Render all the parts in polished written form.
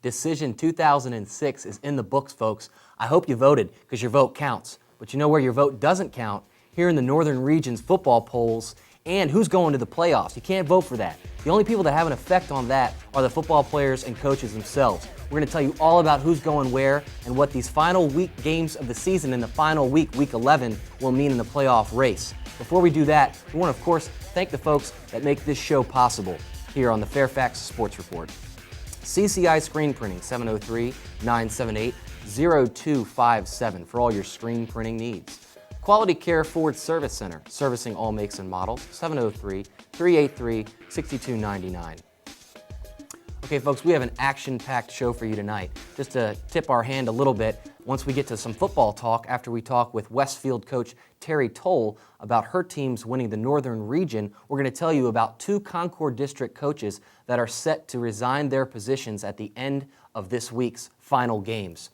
Decision 2006 is in the books, folks. I hope you voted because your vote counts. But you know where your vote doesn't count? Here in the Northern Region's football polls and who's going to the playoffs. You can't vote for that. The only people that have an effect on that are the football players and coaches themselves. We're going to tell you all about who's going where and what these final week games of the season in the final week, week 11, will mean in the playoff race. Before we do that, we want to, of course, thank the folks that make this show possible here on the Fairfax Sports Report. CCI Screen Printing, 703-978-0257 for all your screen printing needs. Quality Care Ford Service Center, servicing all makes and models, 703-383-6299. Okay, folks, we have an action-packed show for you tonight. Just to tip our hand a little bit, once we get to some football talk, after we talk with Westfield coach Terry Toll about her teams winning the Northern Region, we're going to tell you about two Concord District coaches that are set to resign their positions at the end of this week's final games.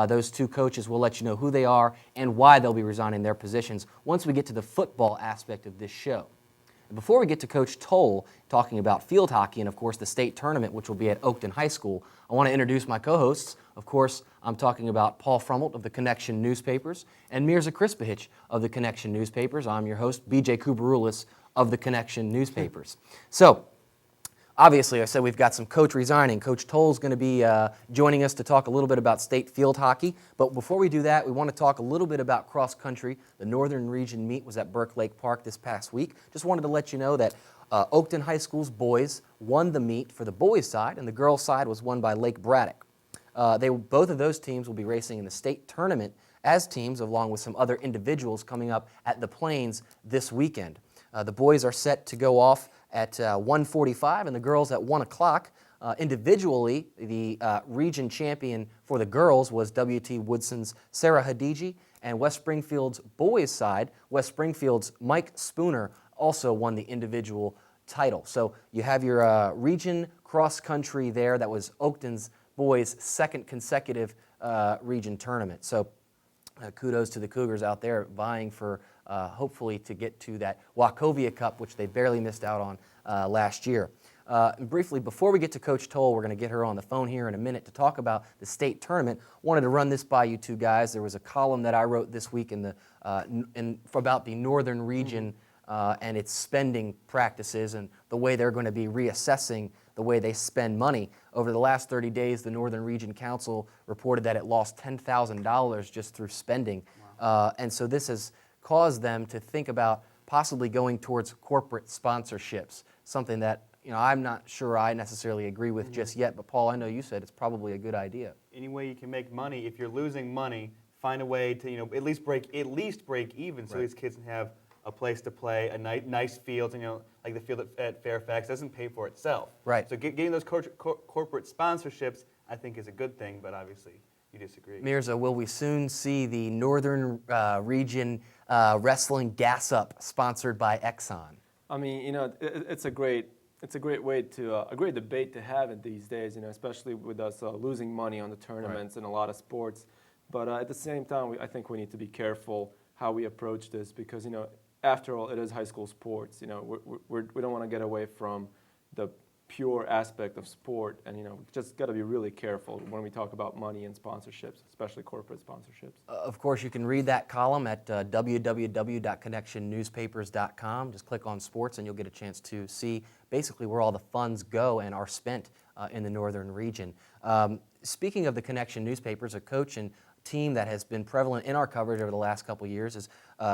Those two coaches will let you know who they are and why they'll be resigning their positions once we get to the football aspect of this show. And before we get to Coach Toll talking about field hockey and, of course, the state tournament, which will be at Oakton High School, I want to introduce my co-hosts. Of course, I'm talking about Paul Frummelt of the Connection Newspapers and Mirza Krispahich of the Connection Newspapers. I'm your host, BJ Kubaroulis of the Connection Newspapers. So, obviously, I said we've got some coach resigning. Coach Toll's going to be joining us to talk a little bit about state field hockey. But before we do that, we want to talk a little bit about cross country. The Northern Region meet was at Burke Lake Park this past week. Just wanted to let you know that Oakton High School's boys won the meet for the boys' side, and the girls' side was won by Lake Braddock. Both of those teams will be racing in the state tournament as teams, along with some other individuals coming up at the Plains this weekend. The boys are set to go off at 1:45 and the girls at 1 o'clock. Individually, the region champion for the girls was W.T. Woodson's Sarah Hadiji, and West Springfield's boys' side, West Springfield's Mike Spooner, also won the individual title. So you have your region cross-country there. That was Oakton's boys' second consecutive region tournament. So kudos to the Cougars out there vying for hopefully to get to that Wachovia Cup, which they barely missed out on last year. And briefly, before we get to Coach Toll, we're going to get her on the phone here in a minute to talk about the state tournament. Wanted to run this by you two guys. There was a column that I wrote this week about the Northern Region and its spending practices and the way they're going to be reassessing the way they spend money. Over the last 30 days, the Northern Region Council reported that it lost $10,000 just through spending. Wow. And so this has caused them to think about possibly going towards corporate sponsorships, something that I'm not sure I necessarily agree with just yet, but Paul, I know you said it's probably a good idea. Any way you can make money, if you're losing money, find a way to at least break even, so these kids can have a place to play, a nice field, like the field at Fairfax doesn't pay for itself. Right. So getting those corporate sponsorships, I think, is a good thing, but obviously you disagree. Mirza, will we soon see the Northern Region Wrestling Gas Up sponsored by Exxon? I mean, it's a great way to a great debate to have it these days. Especially with us losing money on the tournaments and a lot of sports. But at the same time, I think we need to be careful how we approach this because after all, it is high school sports. We don't want to get away from the pure aspect of sport, and we just got to be really careful when we talk about money and sponsorships, especially corporate sponsorships. Of course, you can read that column at www.connectionnewspapers.com. Just click on sports, and you'll get a chance to see basically where all the funds go and are spent in the Northern Region. Speaking of the Connection Newspapers, a coach and team that has been prevalent in our coverage over the last couple of years is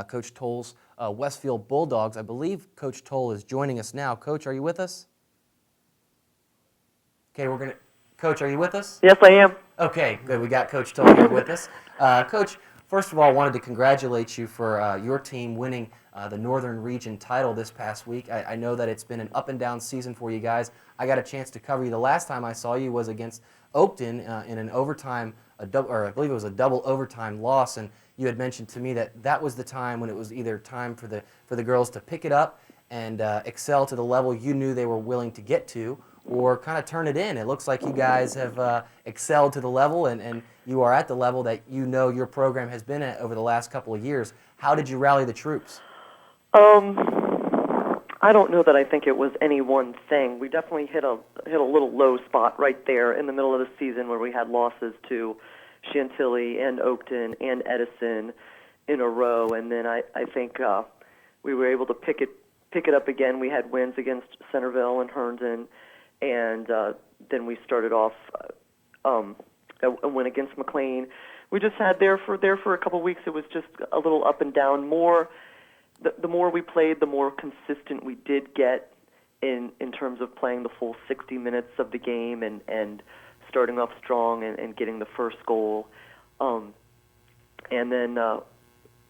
Coach Toll's Westfield Bulldogs. I believe Coach Toll is joining us now. Coach, are you with us? Okay, Coach, are you with us? Yes, I am. Okay, good. We got Coach Toll here with us. Coach, first of all, I wanted to congratulate you for your team winning the Northern Region title this past week. I know that it's been an up and down season for you guys. I got a chance to cover you. The last time I saw you was against Oakton in an overtime, I believe it was a double overtime loss, and you had mentioned to me that was the time when it was either time for the girls to pick it up and excel to the level you knew they were willing to get to, or kind of turn it in. It looks like you guys have excelled to the level, and you are at the level that your program has been at over the last couple of years. How did you rally the troops? I don't know that I think it was any one thing. We definitely hit a little low spot right there in the middle of the season where we had losses to Chantilly and Oakton and Edison in a row, and then I think we were able to pick it up again. We had wins against Centerville and Herndon, and then we started off a win against McLean. We just had there for a couple of weeks. It was just a little up and down. The more we played, the more consistent we did get in terms of playing the full 60 minutes of the game and starting off strong and getting the first goal. And then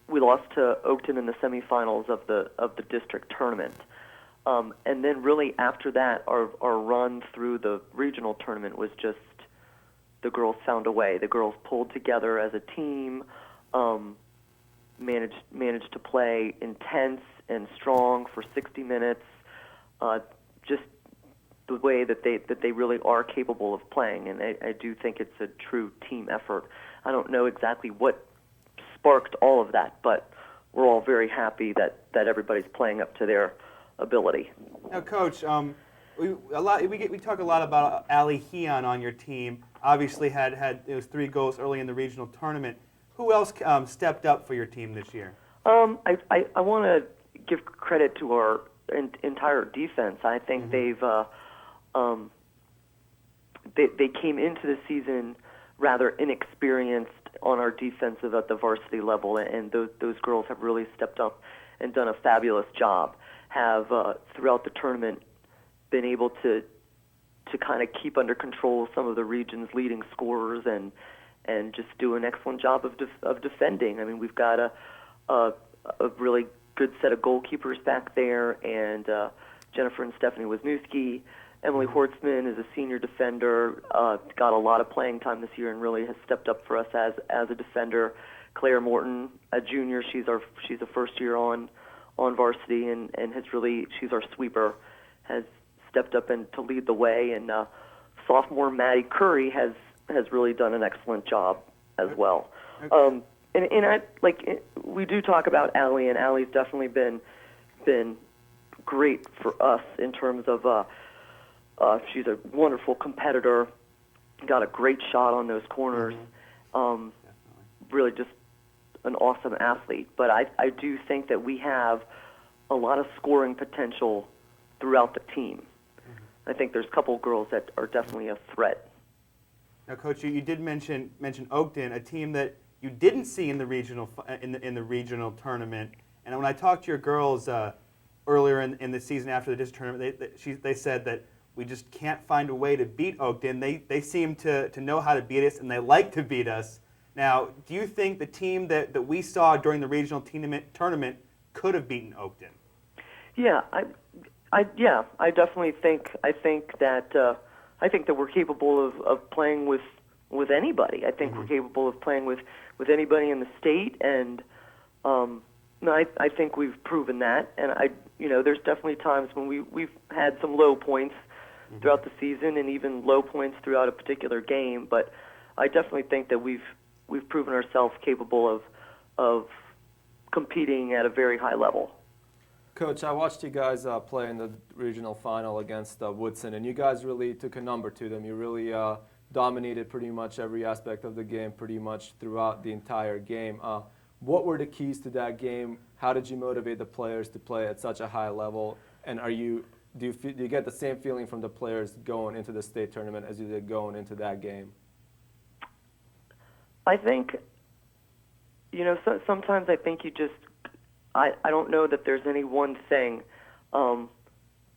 we lost to Oakton in the semifinals of the district tournament. And then really after that, our run through the regional tournament was just the girls found a way. The girls pulled together as a team, managed to play intense and strong for 60 minutes, just the way that they really are capable of playing. And I do think it's a true team effort. I don't know exactly what sparked all of that, but we're all very happy that everybody's playing up to their ability. Now, Coach, we talk a lot about Allie Heon on your team. Obviously, had those 3 goals early in the regional tournament. Who else stepped up for your team this year? I want to give credit to our entire defense. I think they came into the season rather inexperienced on our defensive at the varsity level, and those girls have really stepped up and done a fabulous job. Have throughout the tournament been able to kind of keep under control some of the region's leading scorers and just do an excellent job of defending. I mean, we've got a really good set of goalkeepers back there, and Jennifer and Stephanie Wisniewski. Emily Hortzman is a senior defender, got a lot of playing time this year and really has stepped up for us as a defender. Claire Morton, a junior, she's a first year on varsity and she's our sweeper, has stepped up and to lead the way, and sophomore Maddie Curry has really done an excellent job as well. We do talk about Allie, and Allie's definitely been great for us in terms of she's a wonderful competitor, got a great shot on those corners, really just an awesome athlete. But I do think that we have a lot of scoring potential throughout the team. I think there's a couple of girls that are definitely a threat. Now, Coach, you did mention Oakton, a team that you didn't see in the regional regional tournament. And when I talked to your girls earlier in the season after the district tournament, they said that we just can't find a way to beat Oakton. They seem to know how to beat us, and they like to beat us. Now, do you think the team that we saw during the regional tournament could have beaten Oakton? Yeah, I definitely think. I think that we're capable of playing with anybody. I think we're capable of playing with anybody in the state, and I think we've proven that. And there's definitely times when we've had some low points throughout the season, and even low points throughout a particular game. But I definitely think that we've proven ourselves capable of competing at a very high level. Coach, I watched you guys play in the regional final against Woodson, and you guys really took a number to them. You really dominated pretty much every aspect of the game, pretty much throughout the entire game. What were the keys to that game? How did you motivate the players to play at such a high level? And do you get the same feeling from the players going into the state tournament as you did going into that game? I think, sometimes I think you just, I don't know that there's any one thing.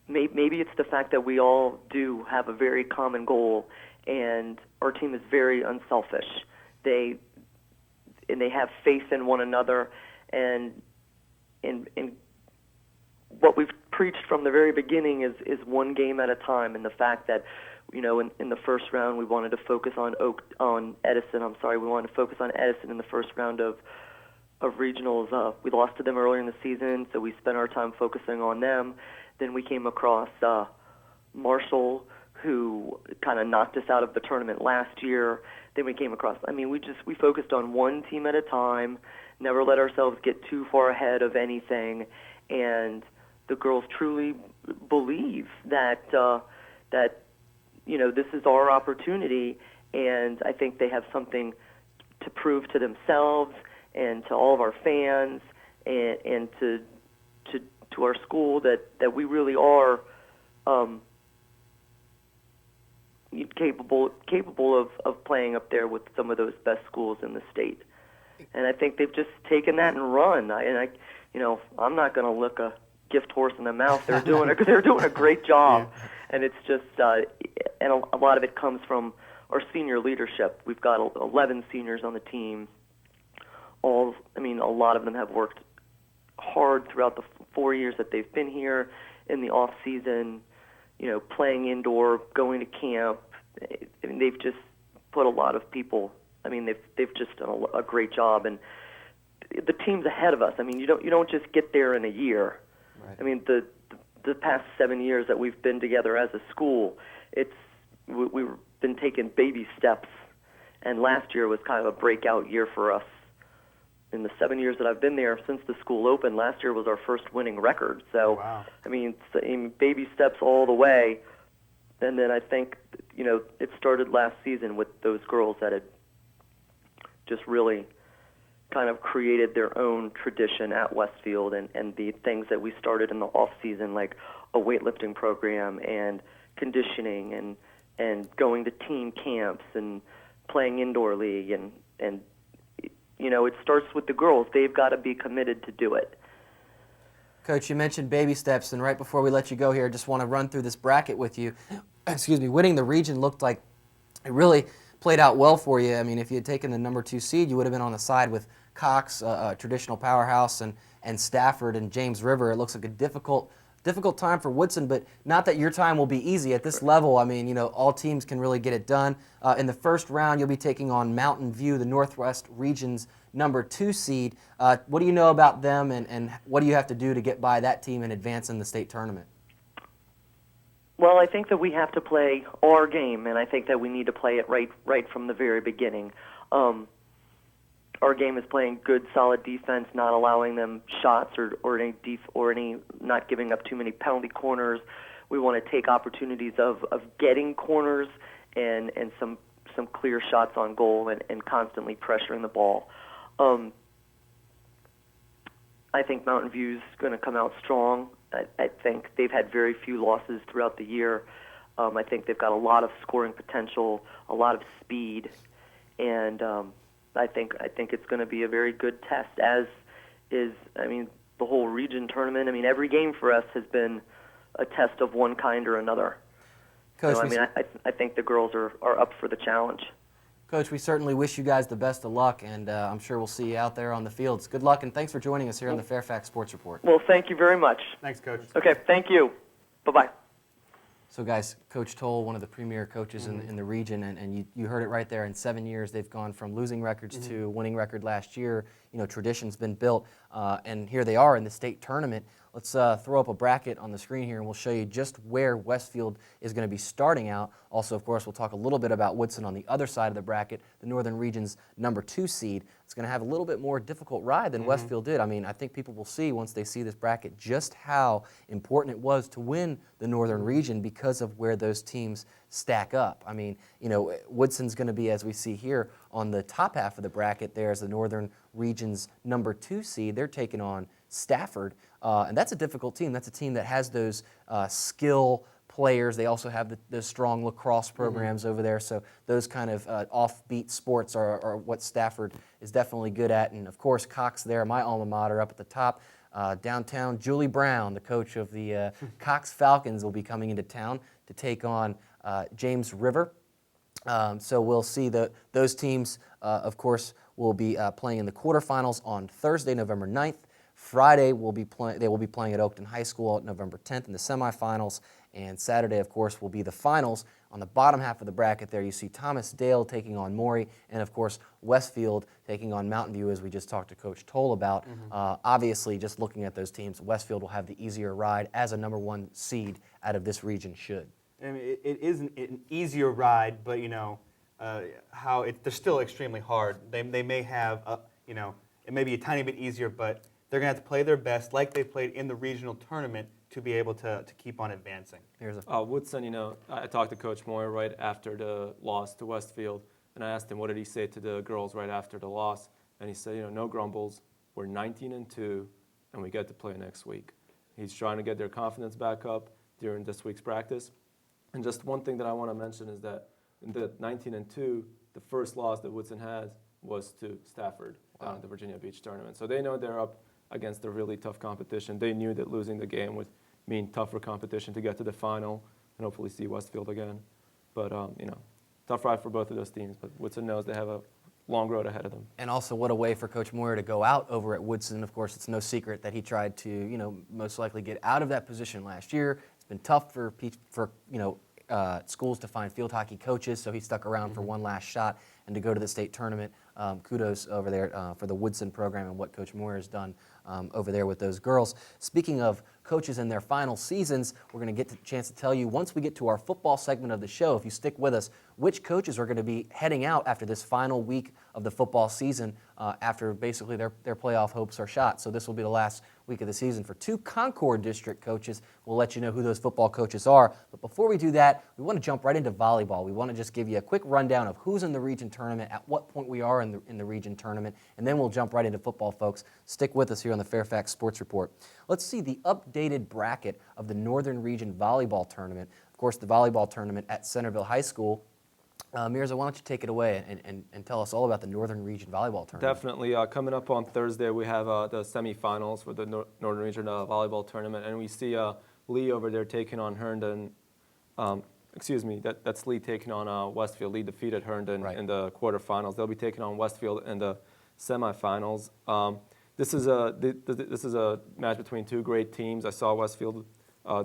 Maybe it's the fact that we all do have a very common goal, and our team is very unselfish. They have faith in one another, and in what we've preached from the very beginning is one game at a time, and the fact that in the first round we wanted to focus on Edison. We wanted to focus on Edison in the first round of regionals. We lost to them earlier in the season, so we spent our time focusing on them. Then we came across Marshall, who kind of knocked us out of the tournament last year. Then we came across, we focused on one team at a time, never let ourselves get too far ahead of anything. And the girls truly believe that this is our opportunity, and I think they have something to prove to themselves and to all of our fans and to our school that we really are capable of playing up there with some of those best schools in the state. And I think they've just taken that and run. I'm not going to look a gift horse in the mouth. They're doing a great job, Yeah. and it's just and a lot of it comes from our senior leadership. We've got 11 seniors on the team. A lot of them have worked hard throughout the 4 years that they've been here in the off season. Playing indoor, going to camp. They've just put a lot of people. They've just done a great job, and the team's ahead of us. You don't just get there in a year. Right. The past 7 years that we've been together as a school, we've been taking baby steps, and last year was kind of a breakout year for us. In the 7 years that I've been there since the school opened, last year was our first winning record. So, Wow. Baby steps all the way. And then I think, it started last season with those girls that had just really kind of created their own tradition at Westfield, and the things that we started in the off season, like a weightlifting program and conditioning and going to team camps and playing indoor league and it starts with the girls. They've got to be committed to do it. Coach, you mentioned baby steps, and right before we let you go here, I just want to run through this bracket with you. Excuse me. Winning the region looked like it really played out well for you. If you had taken the number 2 seed, you would have been on the side with Cox, a traditional powerhouse, and Stafford and James River. It looks like a difficult time for Woodson, but not that your time will be easy at this level. All teams can really get it done. In the first round, you'll be taking on Mountain View, the Northwest Region's number 2 seed. What do you know about them, and what do you have to do to get by that team and advance in the state tournament? Well, I think that we have to play our game, and I think that we need to play it right from the very beginning. Our game is playing good, solid defense, not allowing them shots or any not giving up too many penalty corners. We want to take opportunities of getting corners and some clear shots on goal and constantly pressuring the ball. I think Mountain View's going to come out strong. I think they've had very few losses throughout the year. I think they've got a lot of scoring potential, a lot of speed, and I think it's going to be a very good test, as is, the whole region tournament. Every game for us has been a test of one kind or another. Coach, So, I think the girls are up for the challenge. Coach, we certainly wish you guys the best of luck, and I'm sure we'll see you out there on the fields. Good luck, and thanks for joining us here on the Fairfax Sports Report. Well, thank you very much. Thanks, Coach. Okay, thank you. Bye-bye. So, guys, Coach Toll, one of the premier coaches in the region, and you heard it right there. In 7 years, they've gone from losing records to winning record last year. Tradition's been built, and here they are in the state tournament. Let's throw up a bracket on the screen here, and we'll show you just where Westfield is going to be starting out. Also, of course, we'll talk a little bit about Woodson on the other side of the bracket, the Northern Region's number 2 seed. It's going to have a little bit more difficult ride than Westfield did. I think people will see once they see this bracket just how important it was to win the Northern Region because of where those teams stack up. Woodson's going to be, as we see here, on the top half of the bracket. There's the Northern Region's number 2 seed. They're taking on Stafford, and that's a difficult team. That's a team that has those skill players. They also have the strong lacrosse programs over there, so those kind of offbeat sports are what Stafford is definitely good at. And of course, Cox there, my alma mater, up at the top. Downtown, Julie Brown, the coach of the Cox Falcons, will be coming into town to take on James River. So we'll see those teams, of course, will be playing in the quarterfinals on Thursday, November 9th. Friday, they will be playing at Oakton High School on November 10th in the semifinals. And Saturday, of course, will be the finals. On the bottom half of the bracket there, you see Thomas Dale taking on Maury, and of course, Westfield taking on Mountain View, as we just talked to Coach Toll about. Obviously, just looking at those teams, Westfield will have the easier ride, as a number 1 seed out of this region should. It is an easier ride, but they're still extremely hard. They may have it may be a tiny bit easier, but they're going to have to play their best, like they played in the regional tournament, to be able to keep on advancing. Here's a Woodson, I talked to Coach Moyer right after the loss to Westfield, and I asked him what did he say to the girls right after the loss, and he said, no grumbles. We're 19-2, and we get to play next week. He's trying to get their confidence back up during this week's practice. And just one thing that I want to mention is that in the 19-2, the first loss that Woodson has was to Stafford down at the Virginia Beach tournament. So they know they're up against a really tough competition. They knew that losing the game would mean tougher competition to get to the final and hopefully see Westfield again. But, tough ride for both of those teams. But Woodson knows they have a long road ahead of them. And also, what a way for Coach Moyer to go out over at Woodson. Of course, it's no secret that he tried to, most likely get out of that position last year. It's been tough for schools to find field hockey coaches, so he stuck around for one last shot and to go to the state tournament. Kudos over there for the Woodson program and what Coach Moyer has done over there with those girls. Speaking of coaches in their final seasons, we're going to get the chance to tell you once we get to our football segment of the show, if you stick with us, which coaches are going to be heading out after this final week of the football season after basically their playoff hopes are shot. So this will be the last week of the season for 2 Concord District coaches. We'll let you know who those football coaches are. But before we do that, we want to jump right into volleyball. We want to just give you a quick rundown of who's in the region tournament, at what point we are in the region tournament, and then we'll jump right into football, folks. Stick with us here on the Fairfax Sports Report. Let's see the updated bracket of the Northern Region Volleyball Tournament. Of course, the volleyball tournament at Centerville High School. Mirza, why don't you take it away and tell us all about the Northern Region Volleyball Tournament? Definitely. Coming up on Thursday, we have the semifinals for the Northern Region Volleyball Tournament, and we see Lee over there taking on Herndon. That's Lee taking on Westfield. Lee defeated Herndon in the quarterfinals. They'll be taking on Westfield in the semifinals. This is a match between 2 great teams. I saw Westfield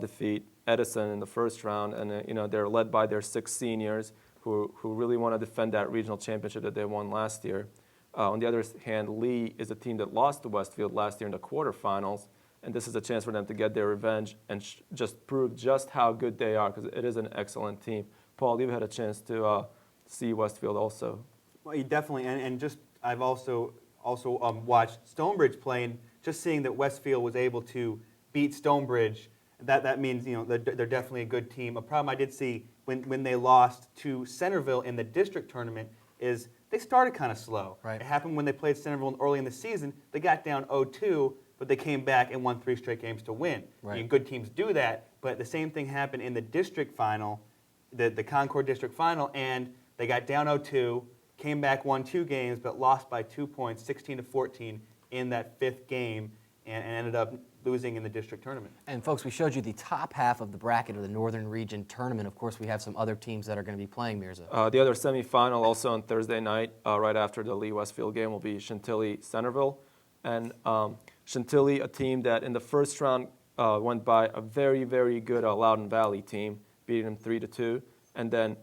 defeat Edison in the first round, and they're led by their 6 seniors who really want to defend that regional championship that they won last year. On the other hand, Lee is a team that lost to Westfield last year in the quarterfinals, and this is a chance for them to get their revenge and just prove just how good they are, because it is an excellent team. Paul, you've had a chance to see Westfield also. Well, you definitely, and just I've also watched Stonebridge play, and just seeing that Westfield was able to beat Stonebridge, that means they're definitely a good team. A problem I did see when they lost to Centerville in the district tournament is they started kind of slow. Right. It happened when they played Centerville early in the season. They got down 0-2, but they came back and won 3 straight games to win. Right. Good teams do that, but the same thing happened in the district final, the Concord district final, and they got down 0-2, came back, won 2 games, but lost by 2 points, 16-14 in that 5th game, and ended up losing in the district tournament. And folks, we showed you the top half of the bracket of the Northern Region Tournament. Of course, we have some other teams that are going to be playing, Mirza. The other semifinal, also on Thursday night, right after the Lee Westfield game, will be Chantilly Centerville. And Chantilly, a team that in the first round went by a very, very good Loudoun Valley team, beating them 3-2, and then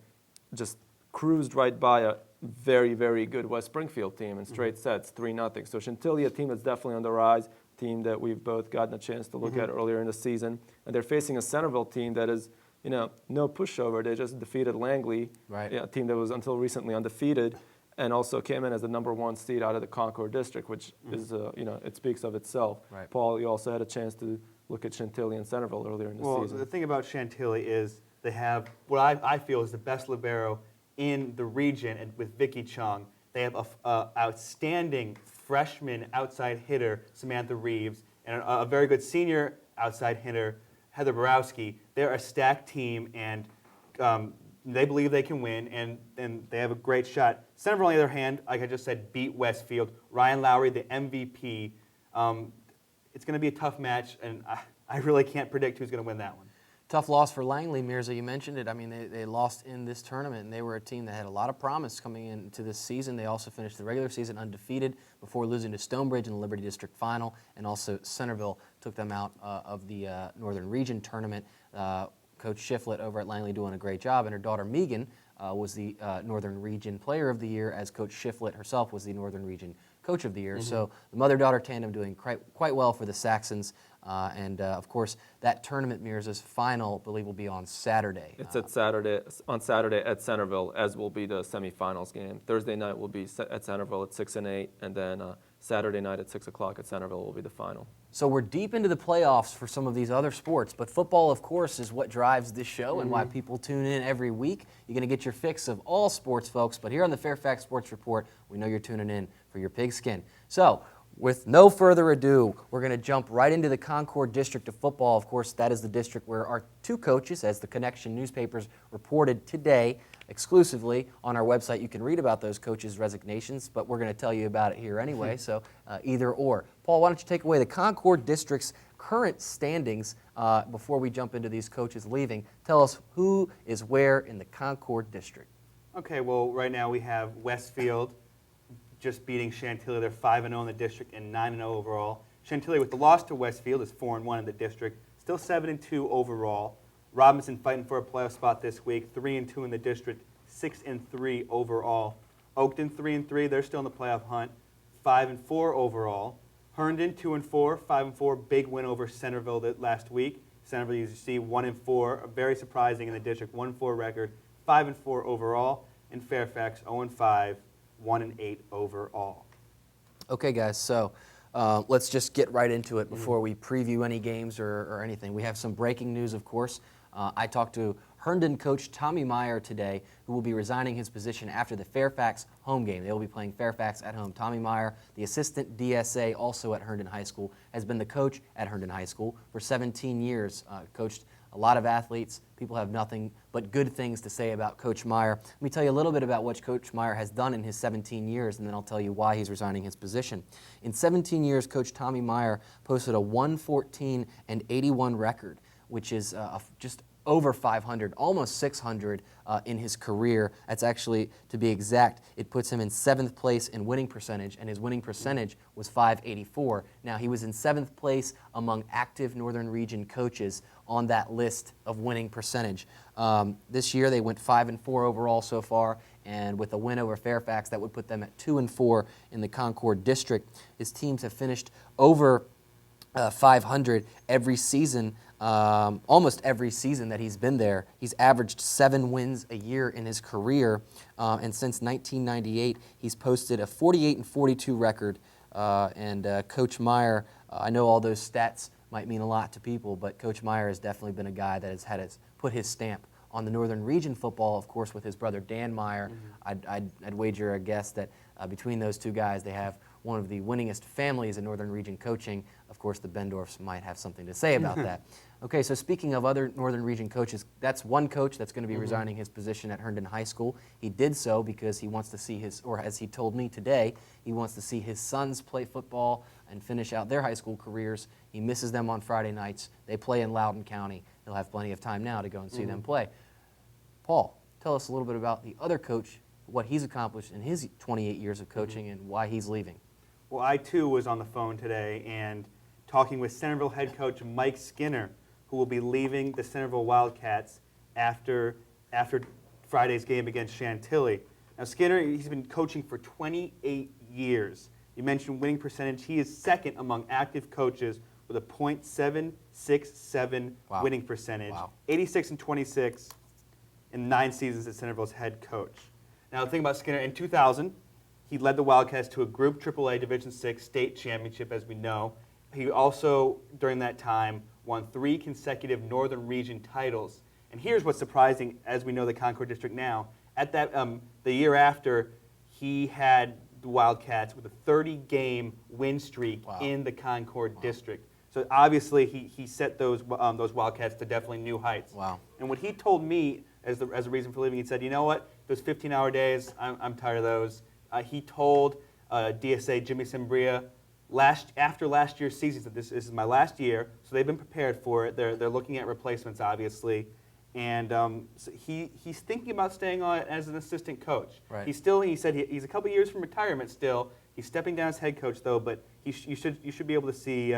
just cruised right by a very, very good West Springfield team in straight sets, 3-0. So Chantilly, a team that's definitely on the rise, team that we've both gotten a chance to look at earlier in the season. And they're facing a Centerville team that is, no pushover. They just defeated Langley, a team that was until recently undefeated, and also came in as the #1 seed out of the Concord District, which is, it speaks of itself. Right. Paul, you also had a chance to look at Chantilly and Centerville earlier in the season. Well, the thing about Chantilly is they have what I feel is the best libero in the region, and with Vicky Chung. They have an outstanding freshman outside hitter, Samantha Reeves, and a very good senior outside hitter, Heather Borowski. They're a stacked team, and they believe they can win, and they have a great shot. Centerville, on the other hand, like I just said, beat Westfield. Ryan Lowry, the MVP. It's going to be a tough match, and I really can't predict who's going to win that one. Tough loss for Langley, Mirza. You mentioned it. I mean, they lost in this tournament, and they were a team that had a lot of promise coming into this season. They also finished the regular season undefeated before losing to Stonebridge in the Liberty District Final, and also Centerville took them out of the Northern Region Tournament. Coach Shiflett over at Langley doing a great job, and her daughter Megan was the Northern Region Player of the Year, as Coach Shiflett herself was the Northern Region Coach of the Year. So the mother-daughter tandem doing quite well for the Saxons. Of course, that tournament, Mirza's final, I believe, will be on Saturday. It's on Saturday at Centerville, as will be the semifinals game. Thursday night will be at Centerville at 6 and 8, and then Saturday night at 6 o'clock at Centerville will be the final. So we're deep into the playoffs for some of these other sports, but football, of course, is what drives this show and why people tune in every week. You're going to get your fix of all sports, folks, but here on the Fairfax Sports Report, we know you're tuning in for your pigskin. So with no further ado, we're going to jump right into the Concord District of Football. Of course, that is the district where our two coaches, as the Connection newspapers reported today, exclusively on our website. You can read about those coaches' resignations, but we're going to tell you about it here anyway, so either or. Paul, why don't you take away the Concord District's current standings before we jump into these coaches leaving. Tell us who is where in the Concord District. Okay, well, right now we have Westfield just beating Chantilly. They're 5-0 in the district and 9-0 overall. Chantilly, with the loss to Westfield, is 4-1 in the district, still 7-2 overall. Robinson fighting for a playoff spot this week, 3-2 in the district, 6-3 overall. Oakton 3-3, they're still in the playoff hunt, 5-4 overall. Herndon 2-4, 5-4, big win over Centerville last week. Centerville, as you see, 1-4, very surprising in the district, 1-4 record, 5-4 overall. And Fairfax 0-5, 1-8 overall. Okay, guys, so let's just get right into it before we preview any games or anything. We have some breaking news, of course. I talked to Herndon coach Tommy Meyer today, who will be resigning his position after the Fairfax home game. They will be playing Fairfax at home. Tommy Meyer, the assistant DSA also at Herndon High School, has been the coach at Herndon High School for 17 years, coached a lot of athletes. People have nothing but good things to say about Coach Meyer. Let me tell you a little bit about what Coach Meyer has done in his 17 years, and then I'll tell you why he's resigning his position. In 17 years, Coach Tommy Meyer posted a 114-81 record, which is just over 500, almost 600 in his career. That's actually, to be exact, it puts him in 7th place in winning percentage, and his winning percentage was .584. Now, he was in 7th place among active Northern Region coaches on that list of winning percentage. This year, they went 5-4 overall so far, and with a win over Fairfax, that would put them at 2-4 in the Concord District. His teams have finished over 500 every season, almost every season that he's been there. He's averaged 7 wins a year in his career, and since 1998, he's posted a 48-42 record. Coach Meyer, I know all those stats might mean a lot to people, but Coach Meyer has definitely been a guy that has had put his stamp on the Northern Region football, of course, with his brother Dan Meyer. I'd wager a guess that between those two guys, they have one of the winningest families in Northern Region coaching. Of course, the Bendorfs might have something to say about that. Okay, so speaking of other Northern Region coaches, that's one coach that's going to be resigning his position at Herndon High School. He did so because he wants to see his, or as he told me today, he wants to see his sons play football and finish out their high school careers. He misses them on Friday nights. They play in Loudoun County. He'll have plenty of time now to go and see them play. Paul, tell us a little bit about the other coach, what he's accomplished in his 28 years of coaching and why he's leaving. Well, I too was on the phone today and talking with Centerville head coach Mike Skinner, who will be leaving the Centerville Wildcats after Friday's game against Chantilly. Now, Skinner, he's been coaching for 28 years. You mentioned winning percentage. He is second among active coaches with a .767 winning percentage. Wow. 86-26 in 9 seasons as Centerville's head coach. Now, the thing about Skinner, in 2000, he led the Wildcats to a Group AAA Division VI state championship, as we know. He also, during that time, won 3 consecutive Northern Region titles. And here's what's surprising, as we know the Concord District now. At that, the year after, he had the Wildcats with a 30-game win streak in the Concord District. So obviously, he set those Wildcats to definitely new heights. Wow. And what he told me as a reason for leaving, he said, you know what, those 15-hour days, I'm tired of those. He told DSA Jimmy Sembria after last year's season that this is my last year, so they've been prepared for it. They're looking at replacements, obviously. And so he's thinking about staying on as an assistant coach. Right. He said he's a couple years from retirement still. He's stepping down as head coach, though, but you should be able to see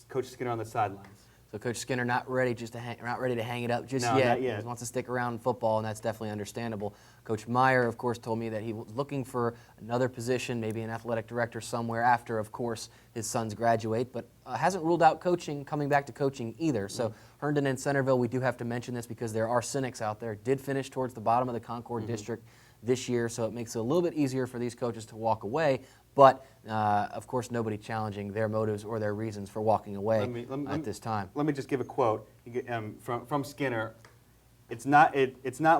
Coach Skinner on the sidelines. So Coach Skinner not ready to hang it up just yet. Not yet. He wants to stick around in football, and that's definitely understandable. Coach Meyer, of course, told me that he was looking for another position, maybe an athletic director somewhere after, of course, his sons graduate, but hasn't ruled out coming back to coaching either. So Herndon and Centerville, we do have to mention this because there are cynics out there, did finish towards the bottom of the Concord District this year, so it makes it a little bit easier for these coaches to walk away. But, of course, nobody challenging their motives or their reasons for walking away at this time. Let me just give a quote from Skinner. It's not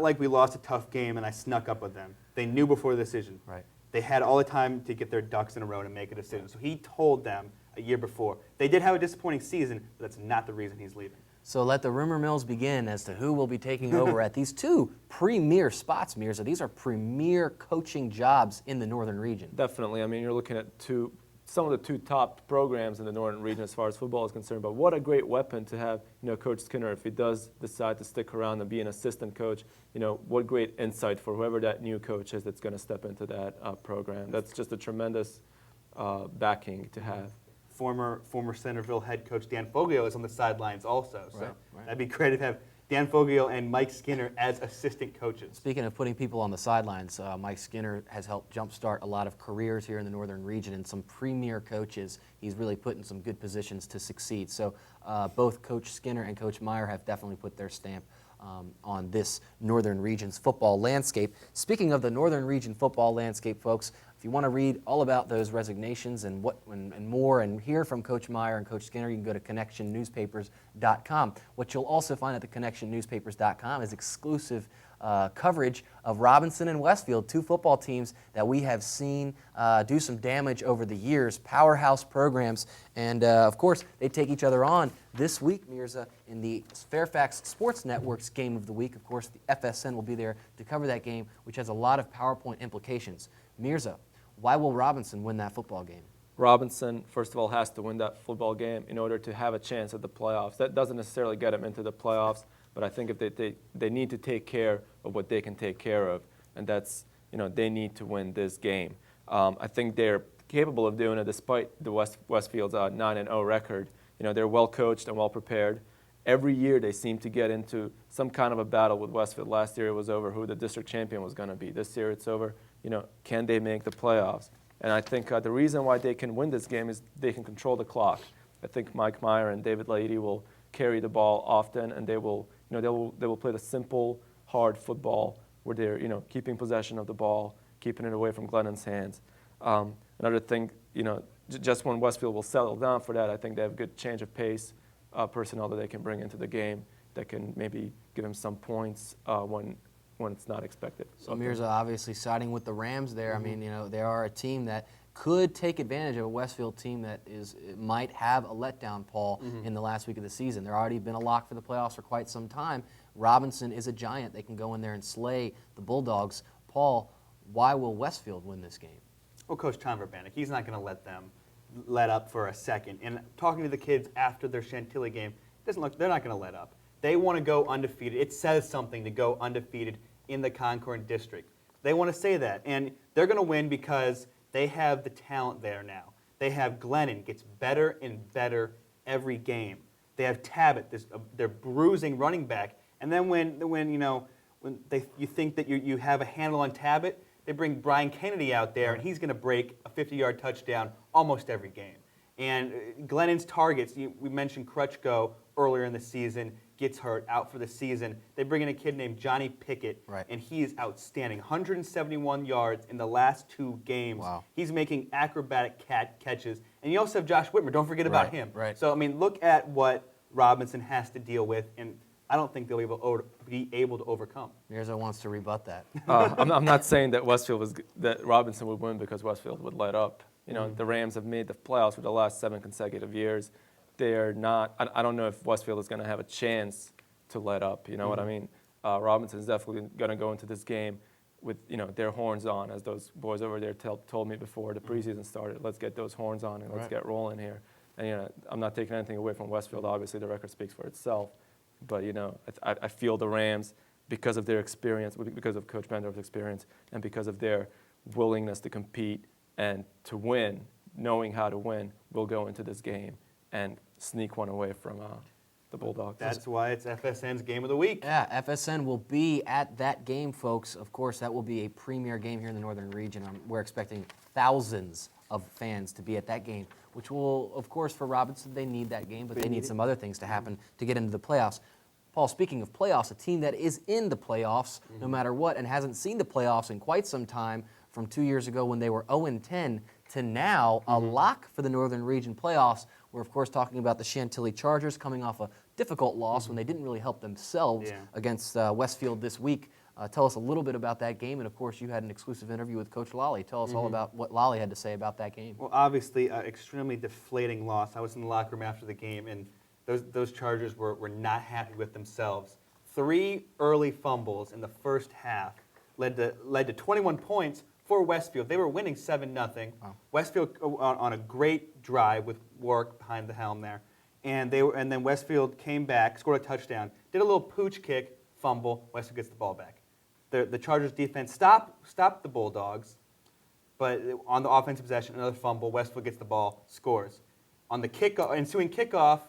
like we lost a tough game and I snuck up with them. They knew before the decision. Right. They had all the time to get their ducks in a row to make a decision. So he told them a year before. They did have a disappointing season, but that's not the reason he's leaving. So let the rumor mills begin as to who will be taking over at these two premier spots, Mirza. These are premier coaching jobs in the northern region. Definitely. I mean, you're looking at some of the two top programs in the northern region as far as football is concerned. But what a great weapon to have, Coach Skinner, if he does decide to stick around and be an assistant coach. What great insight for whoever that new coach is that's going to step into that program. That's just a tremendous backing to have. Former Centerville head coach Dan Foglio is on the sidelines also. So Right. that'd be great to have Dan Foglio and Mike Skinner as assistant coaches. Speaking of putting people on the sidelines, Mike Skinner has helped jumpstart a lot of careers here in the northern region and some premier coaches. He's really put in some good positions to succeed. So both Coach Skinner and Coach Meyer have definitely put their stamp on this northern region's football landscape. Speaking of the northern region football landscape, folks, if you want to read all about those resignations and more and hear from Coach Meyer and Coach Skinner, you can go to connectionnewspapers.com. What you'll also find at the connectionnewspapers.com is exclusive coverage of Robinson and Westfield, two football teams that we have seen do some damage over the years, powerhouse programs, and of course they take each other on this week, Mirza, in the Fairfax Sports Network's Game of the Week. Of course, the FSN will be there to cover that game, which has a lot of PowerPoint implications. Mirza, why will Robinson win that football game? Robinson, first of all, has to win that football game in order to have a chance at the playoffs. That doesn't necessarily get them into the playoffs, but I think if they need to take care of what they can take care of, and that's, they need to win this game. I think they're capable of doing it despite the Westfield's 9-0 record. They're well coached and well prepared. Every year they seem to get into some kind of a battle with Westfield. Last year it was over who the district champion was going to be. This year it's over, can they make the playoffs? And I think the reason why they can win this game is they can control the clock. I think Mike Meyer and David Laity will carry the ball often, and they will play the simple, hard football where they're keeping possession of the ball, keeping it away from Glennon's hands. Another thing, just when Westfield will settle down for that, I think they have a good change of pace personnel that they can bring into the game that can maybe give them some points when it's not expected. So Mirza obviously siding with the Rams there. I mean, they are a team that could take advantage of a Westfield team that might have a letdown, Paul, in the last week of the season. They're already been a lock for the playoffs for quite some time. Robinson is a giant. They can go in there and slay the Bulldogs. Paul, why will Westfield win this game? Well, Coach Tom Verbanek, he's not going to let them let up for a second. And talking to the kids after their Chantilly game, they're not going to let up. They want to go undefeated. It says something to go undefeated in the Concord District. They want to say that. And they're going to win because they have the talent there now. They have Glennon, gets better and better every game. They have Tabbitt, their bruising running back. And then when you think that you have a handle on Tabbitt, they bring Brian Kennedy out there, and he's going to break a 50-yard touchdown almost every game. And Glennon's targets, we mentioned Crutchko earlier in the season, gets hurt, out for the season. They bring in a kid named Johnny Pickett, and he is outstanding. 171 yards in the last 2 games. Wow. He's making acrobatic catches. And you also have Josh Whitmer. Don't forget about him. Right. So, look at what Robinson has to deal with, and I don't think they'll be able to overcome. Mirza wants to rebut that. I'm not saying that that Robinson would win because Westfield would let up. The Rams have made the playoffs for the last 7 consecutive years. They're not. I don't know if Westfield is going to have a chance to let up. You know what I mean? Robinson's definitely going to go into this game with their horns on, as those boys over there told me before the preseason started. Let's get those horns on and let's get rolling here. And I'm not taking anything away from Westfield. Obviously, the record speaks for itself. But I feel the Rams, because of their experience, because of Coach Bendorf's experience, and because of their willingness to compete and to win, knowing how to win, will go into this game and sneak one away from the Bulldogs. That's why it's FSN's Game of the Week. Yeah, FSN will be at that game, folks. Of course, that will be a premier game here in the Northern Region. We're expecting thousands of fans to be at that game, which will, of course, for Robinson, they need that game, but they need some other things to happen to get into the playoffs. Paul, speaking of playoffs, a team that is in the playoffs no matter what and hasn't seen the playoffs in quite some time, from 2 years ago when they were 0-10, to now a lock for the Northern Region playoffs. We're, of course, talking about the Chantilly Chargers coming off a difficult loss when they didn't really help themselves against Westfield this week. Tell us a little bit about that game, and of course you had an exclusive interview with Coach Lally. Tell us all about what Lally had to say about that game. Well, obviously, an extremely deflating loss. I was in the locker room after the game, and those Chargers were not happy with themselves. 3 early fumbles in the first half led to 21 points for Westfield. They were winning 7-0. Wow. Westfield on a great drive with Warwick behind the helm there, and then Westfield came back, scored a touchdown, did a little pooch kick, fumble. Westfield gets the ball back. The Chargers defense stopped the Bulldogs, but on the offensive possession, another fumble. Westfield gets the ball, scores. On the ensuing kickoff,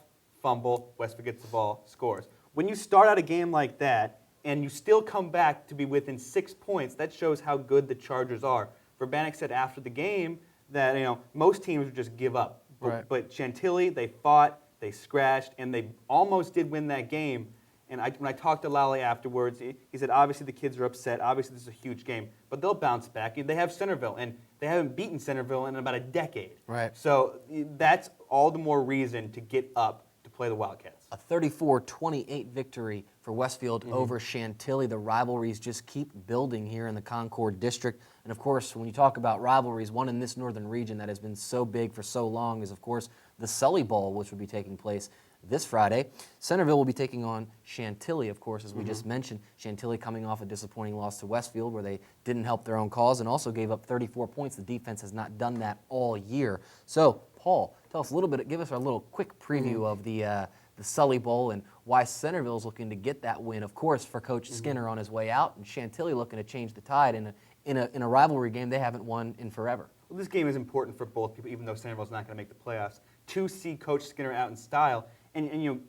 fumble. Westfield gets the ball, scores. When you start out a game like that and you still come back to be within 6 points, that shows how good the Chargers are. Verbanek said after the game that most teams would just give up, but Chantilly, they fought, they scratched, and they almost did win that game. And when I talked to Lally afterwards, he said, obviously the kids are upset. Obviously this is a huge game. But they'll bounce back. They have Centerville, and they haven't beaten Centerville in about a decade. Right. So that's all the more reason to get up to play the Wildcats. A 34-28 victory for Westfield over Chantilly. The rivalries just keep building here in the Concord District. And, of course, when you talk about rivalries, one in this northern region that has been so big for so long is, of course, the Sully Bowl, which will be taking place this Friday. Centerville will be taking on Chantilly, of course, as we just mentioned. Chantilly coming off a disappointing loss to Westfield where they didn't help their own cause and also gave up 34 points. The defense has not done that all year. So, Paul, tell us a little bit, give us a little quick preview of the Sully Bowl and why Centerville's looking to get that win, of course, for Coach Skinner on his way out, and Chantilly looking to change the tide in a rivalry game they haven't won in forever. Well, this game is important for both people, even though Centerville's not going to make the playoffs. To see Coach Skinner out in style and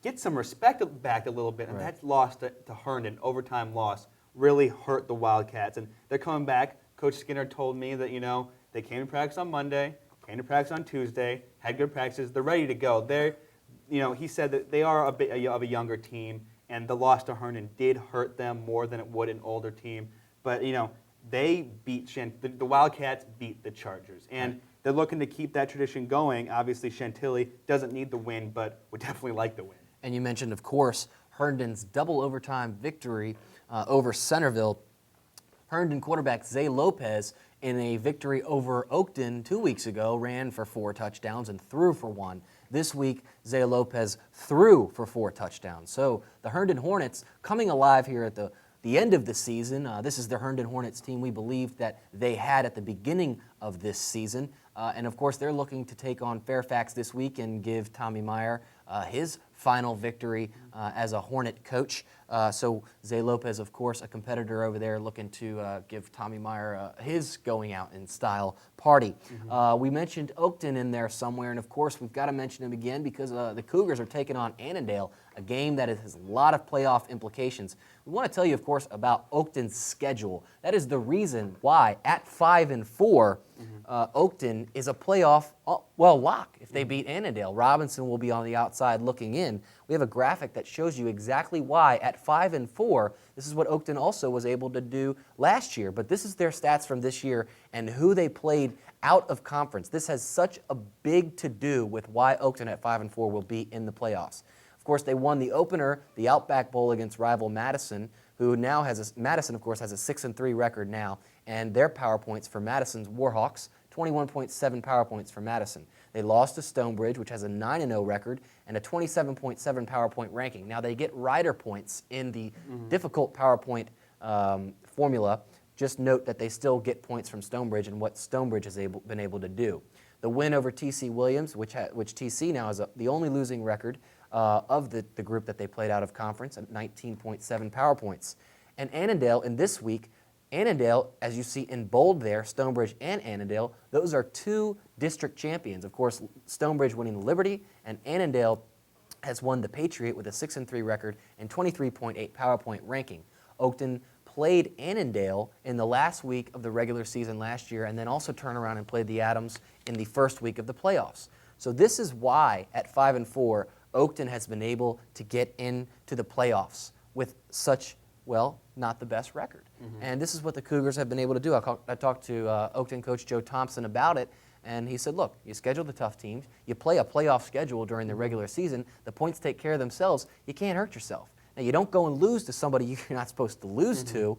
get some respect back a little bit, and that loss to Herndon, overtime loss, really hurt the Wildcats. And they're coming back. Coach Skinner told me that they came to practice on Monday, came to practice on Tuesday, had good practices. They're ready to go. He said that they are a bit of a younger team, and the loss to Herndon did hurt them more than it would an older team. But they beat the Wildcats beat the Chargers, and they're looking to keep that tradition going. Obviously, Chantilly doesn't need the win, but would definitely like the win. And you mentioned, of course, Herndon's double overtime victory over Centerville. Herndon quarterback Zay Lopez, in a victory over Oakton 2 weeks ago, ran for 4 touchdowns and threw for 1. This week, Zay Lopez threw for 4 touchdowns. So the Herndon Hornets coming alive here at the end of the season. This is the Herndon Hornets team we believed that they had at the beginning of this season. And, of course, they're looking to take on Fairfax this week and give Tommy Meyer his final victory as a Hornet coach. So Zay Lopez, of course, a competitor over there, looking to give Tommy Meyer his going out in style party. We mentioned Oakton in there somewhere, and of course we've got to mention him again because the Cougars are taking on Annandale, a game that has a lot of playoff implications. We want to tell you, of course, about Oakton's schedule. That is the reason why at 5-4, Oakton is a playoff lock if they beat Annandale. Robinson will be on the outside looking in. We have a graphic that shows you exactly why at 5-4, this is what Oakton also was able to do last year, but this is their stats from this year and who they played out of conference. This has such a big to-do with why Oakton at 5-4 will be in the playoffs. Of course, they won the opener, the Outback Bowl against rival Madison, who now has Madison, of course, has a 6-3 record now, and their power points for Madison's Warhawks, 21.7 power points for Madison. They lost to Stonebridge, which has a 9-0 record and a 27.7 power point ranking. Now, they get rider points in the difficult power point formula. Just note that they still get points from Stonebridge and what Stonebridge has been able to do. The win over T.C. Williams, which T.C. now has the only losing record of the group that they played out of conference at 19.7 power points. And Annandale in this week, Annandale, as you see in bold there, Stonebridge and Annandale, those are 2 district champions. Of course, Stonebridge winning the Liberty, and Annandale has won the Patriot with a 6-3 record and 23.8 power point ranking. Oakton played Annandale in the last week of the regular season last year and then also turned around and played the Adams in the first week of the playoffs. So this is why at 5-4, Oakton has been able to get into the playoffs with such well, not the best record. And this is what the Cougars have been able to do. I talked to Oakton coach Joe Thompson about it, and he said, look, you schedule the tough teams, you play a playoff schedule during the regular season, the points take care of themselves, you can't hurt yourself. Now, you don't go and lose to somebody you're not supposed to lose to,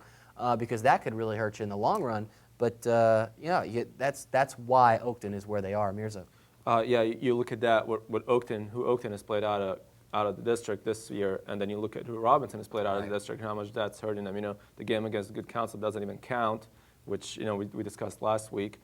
because that could really hurt you in the long run. But that's why Oakton is where they are. Mirza. Yeah, you look at that, who Oakton has played out of the district this year, and then you look at who Robinson has played out of the district and how much that's hurting them. The game against Good Counsel doesn't even count, which we discussed last week.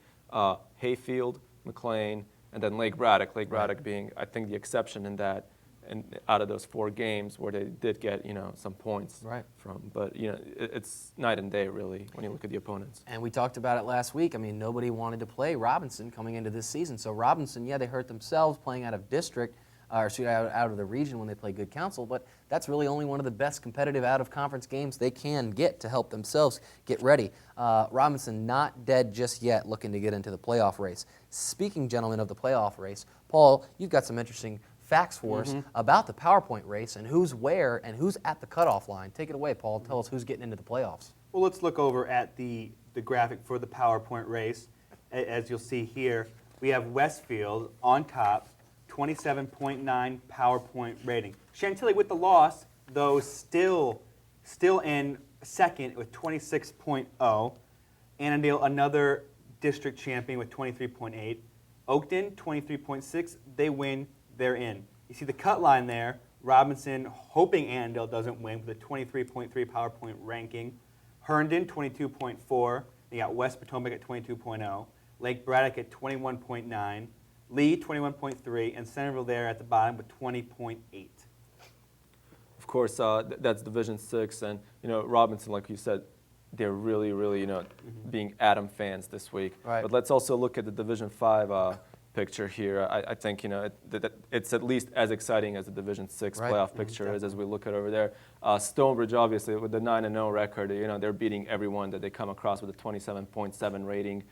Hayfield, McLean, and then Lake Braddock. Lake Braddock being, I think, the exception in that, and out of those 4 games where they did get some points from. But it's night and day really when you look at the opponents. And we talked about it last week. I mean, nobody wanted to play Robinson coming into this season. So Robinson, yeah, they hurt themselves playing out of district, or out of the region when they play Good Counsel. But that's really only one of the best competitive out-of-conference games they can get to help themselves get ready. Robinson not dead just yet, looking to get into the playoff race. Speaking, gentlemen, of the playoff race, Paul, you've got some interesting facts for us about the PowerPoint race and who's where and who's at the cutoff line. Take it away, Paul. Tell us who's getting into the playoffs. Well, let's look over at the graphic for the PowerPoint race. As you'll see here, we have Westfield on top, 27.9 PowerPoint rating. Chantilly with the loss, though, still in second with 26.0. Annandale, another district champion with 23.8. Oakton, 23.6. They win. They're in. You see the cut line there. Robinson hoping Annandale doesn't win with a 23.3 PowerPoint ranking. Herndon, 22.4. You got West Potomac at 22.0. Lake Braddock at 21.9. Lee, 21.3. And Centerville there at the bottom with 20.8. Of course, that's Division 6. And, Robinson, like you said, they're really, really, being Adam fans this week. Right. But let's also look at the Division 5 picture here. I think it's at least as exciting as the Division 6 playoff picture is as we look at over there. Stonebridge, obviously, with the 9-0 record, they're beating everyone that they come across with a 27.7 rating.